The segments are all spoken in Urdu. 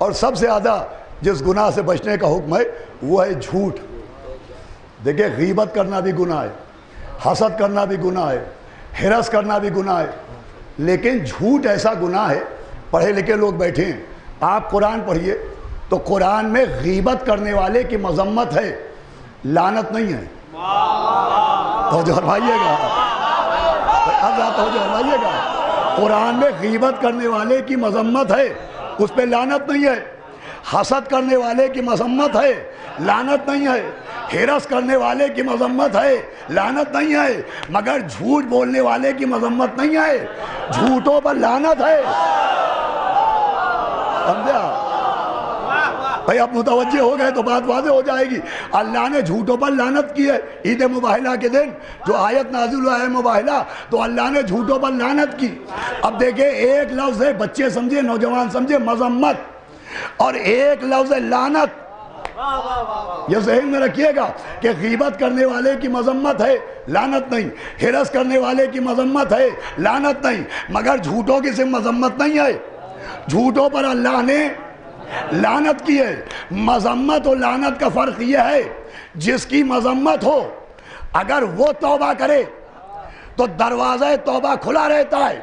اور سب سے زیادہ جس گناہ سے بچنے کا حکم ہے وہ ہے جھوٹ۔ دیکھیں غیبت کرنا بھی گناہ ہے، حسد کرنا بھی گناہ ہے، ہرس کرنا بھی گناہ ہے، لیکن جھوٹ ایسا گناہ ہے۔ پڑھے لکھے لوگ بیٹھے ہیں، آپ قرآن پڑھیے تو قرآن میں غیبت کرنے والے کی مذمت ہے، لعنت نہیں ہے۔ توجہ فرمائیے گا، توجہ فرمائیے گا، قرآن میں غیبت کرنے والے کی مذمت ہے، اس پہ لعنت نہیں ہے۔ حسد کرنے والے کی مذمت ہے، لعنت نہیں ہے۔ ہرس کرنے والے کی مذمت ہے، لعنت نہیں ہے، مگر جھوٹ بولنے والے کی مذمت نہیں ہے، جھوٹوں پر لعنت ہے۔ سمجھا بھئی؟ اب متوجہ ہو گئے تو بات واضح ہو جائے گی۔ اللہ نے جھوٹوں پر لعنت کی ہے۔ عید مباہلہ کے دن جو آیت نازل ہوا ہے مباہلہ، تو اللہ نے جھوٹوں پر لعنت کی۔ اب دیکھیں ایک لفظ ہے، بچے سمجھے نوجوان سمجھے، مذمت، اور ایک لفظ ہے لعنت۔ یہ ذہن میں رکھیے گا کہ غیبت کرنے والے کی مذمت ہے، لعنت نہیں، ہرس کرنے والے کی مذمت ہے، لعنت نہیں، مگر جھوٹوں کی صرف مذمت نہیں ہے، جھوٹوں پر اللہ نے لعنت کی ہے۔ مذمت اور لعنت کا فرق یہ ہے، جس کی مذمت ہو اگر وہ توبہ کرے تو دروازہ توبہ کھلا رہتا ہے،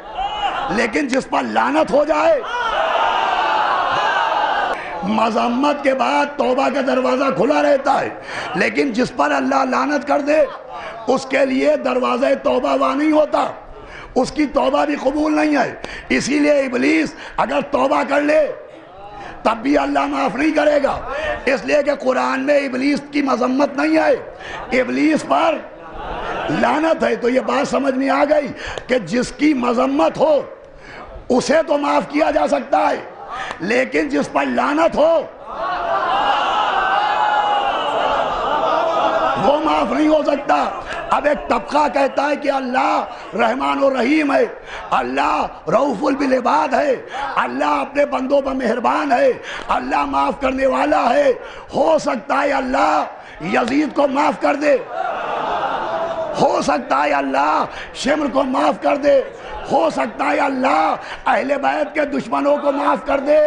لیکن جس پر لعنت ہو جائے، مذمت کے بعد توبہ کا دروازہ کھلا رہتا ہے، لیکن جس پر اللہ لعنت کر دے اس کے لیے دروازہ توبہ وہاں نہیں ہوتا، اس کی توبہ بھی قبول نہیں ہے۔ اسی لیے ابلیس اگر توبہ کر لے تب بھی اللہ معاف نہیں کرے گا، اس لیے کہ قرآن میں ابلیس کی مذمت نہیں ہے، ابلیس پر لعنت ہے۔ تو یہ بات سمجھ میں آ گئی کہ جس کی مذمت ہو اسے تو معاف کیا جا سکتا ہے، لیکن جس پر لعنت ہو وہ معاف نہیں ہو سکتا۔ اب ایک طبقہ کہتا ہے کہ اللہ رحمان و رحیم ہے، اللہ رؤوف بالعباد ہے، اللہ اپنے بندوں پر مہربان ہے، اللہ معاف کرنے والا ہے، ہو سکتا ہے اللہ یزید کو معاف کر دے، ہو سکتا ہے اللہ شمر کو معاف کر دے، ہو سکتا ہے اللہ اہل بیت کے دشمنوں کو معاف کر دے۔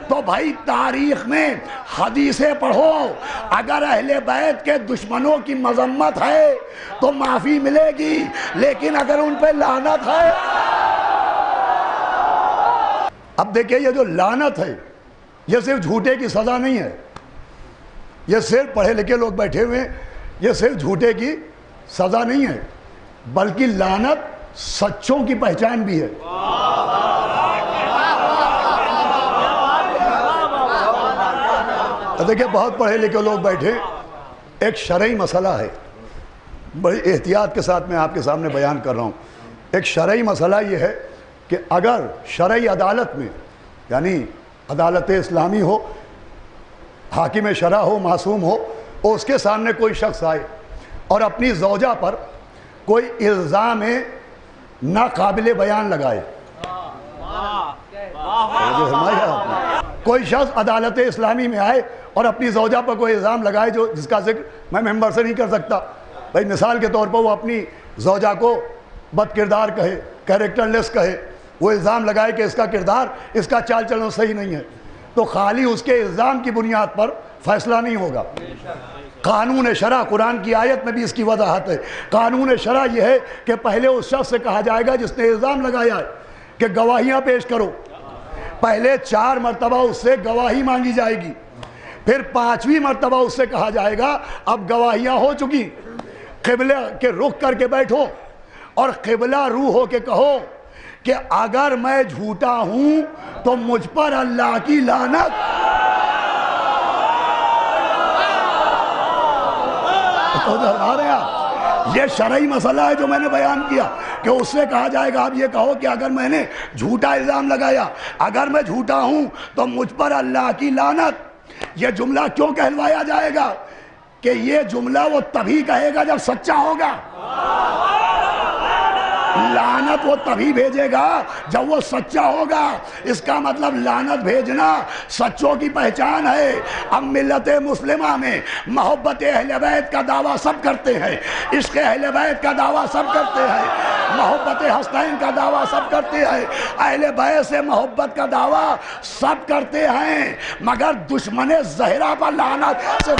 تو بھائی تاریخ میں حدیثیں پڑھو، اگر اہل بیت کے دشمنوں کی مذمت ہے تو معافی ملے گی، لیکن اگر ان پہ لعنت ہے۔ اب دیکھیں یہ جو لعنت ہے یہ صرف جھوٹے کی سزا نہیں ہے، یہ صرف پڑھے لکھے لوگ بیٹھے ہوئے ہیں، یہ صرف جھوٹے کی سزا نہیں ہے، بلکہ لعنت سچوں کی پہچان بھی ہے۔ دیکھیں بہت پڑھے لکھے لوگ بیٹھے، ایک شرعی مسئلہ ہے، بڑی احتیاط کے ساتھ میں آپ کے سامنے بیان کر رہا ہوں۔ ایک شرعی مسئلہ یہ ہے کہ اگر شرعی عدالت میں، یعنی عدالت اسلامی ہو، حاکم شرع ہو، معصوم ہو، اور اس کے سامنے کوئی شخص آئے اور اپنی زوجہ پر کوئی الزام ناقابل بیان لگائے، کوئی شخص عدالت اسلامی میں آئے اور اپنی زوجہ پر کوئی الزام لگائے جس کا ذکر میں ممبر سے نہیں کر سکتا، بھائی مثال کے طور پر وہ اپنی زوجہ کو بد کردار کہے، کیریکٹر لیس کہے، وہ الزام لگائے کہ اس کا کردار، اس کا چال چلن صحیح نہیں ہے، تو خالی اس کے الزام کی بنیاد پر فیصلہ نہیں ہوگا۔ قانون شرع، قرآن کی آیت میں بھی اس کی وضاحت ہے، قانون شرع یہ ہے کہ پہلے اس شخص سے کہا جائے گا جس نے الزام لگایا ہے کہ گواہیاں پیش کرو، پہلے 4 مرتبہ اس سے گواہی مانگی جائے گی، پھر 5ویں مرتبہ اس سے کہا جائے گا اب گواہیاں ہو چکی، قبلہ کے رخ کر کے بیٹھو اور قبلہ رو ہو کے کہو کہ اگر میں جھوٹا ہوں تو مجھ پر اللہ کی لعنت۔ یہ شرعی مسئلہ ہے جو میں نے بیان کیا کہ اس سے کہا جائے گا آپ یہ کہو کہ اگر میں نے جھوٹا الزام لگایا، اگر میں جھوٹا ہوں تو مجھ پر اللہ کی لعنت۔ یہ جملہ کیوں کہلوایا جائے گا کہ یہ جملہ وہ تبھی کہے گا جب سچا ہوگا۔ لعنت وہ تبھی بھیجے گا جب وہ سچا ہوگا. اس کا مطلب لعنت بھیجنا سچوں کی پہچان ہے. اب ملت مسلمہ میں محبت اہل بیت کا دعویٰ سب کرتے ہیں, عشق اہل بیت کا دعویٰ سب کرتے ہیں, محبت حسنین کا دعویٰ سب کرتے ہیں, اہل بیت سے محبت کا دعویٰ سب کرتے ہیں, مگر دشمن زہرا پر لعنت سے